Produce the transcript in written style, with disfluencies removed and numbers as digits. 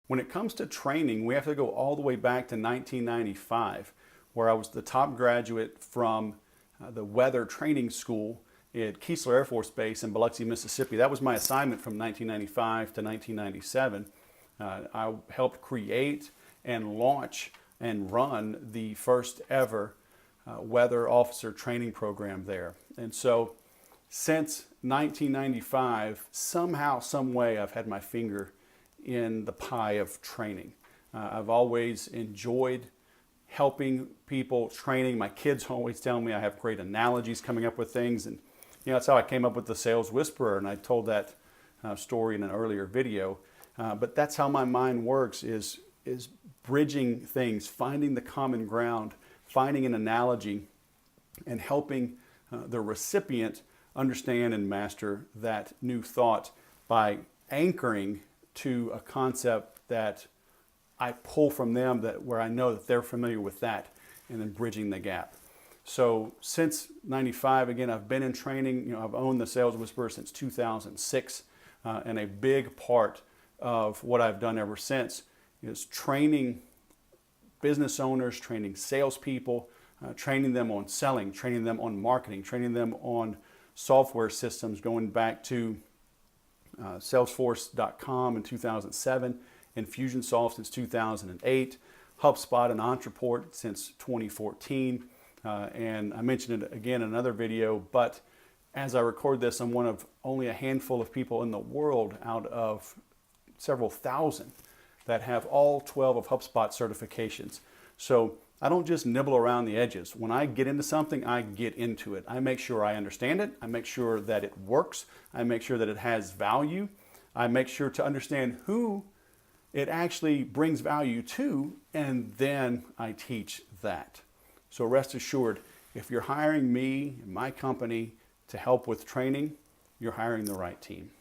When it comes to training, we have to go all the way back to 1995, where I was the top graduate from the weather training school at Keesler Air Force Base in Biloxi, Mississippi. That was my assignment from 1995 to 1997. I helped create and launch and run the first ever weather officer training program there. And so since 1995, somehow, some way, I've had my finger in the pie of training. I've always enjoyed helping people, training. My kids always tell me I have great analogies coming up with things. And that's how I came up with the sales whisperer. And I told that story in an earlier video. But that's how my mind works, is bridging things, finding the common ground, finding an analogy, and helping the recipient understand and master that new thought by anchoring to a concept that I pull from them, that where I know that they're familiar with that, and then bridging the gap. So since 95, again, I've been in training. I've owned the Sales Whisperer since 2006, and a big part of what I've done ever since is training business owners, training salespeople, training them on selling, training them on marketing, training them on software systems, going back to Salesforce.com in 2007, Infusionsoft since 2008, HubSpot and Entreport since 2014. And I mentioned it again in another video, but as I record this, I'm one of only a handful of people in the world out of several thousand that have all 12 of HubSpot certifications. So I don't just nibble around the edges. When I get into something, I get into it. I make sure I understand it. I make sure that it works. I make sure that it has value. I make sure to understand who it actually brings value to, and then I teach that. So rest assured, if you're hiring me and my company to help with training, you're hiring the right team.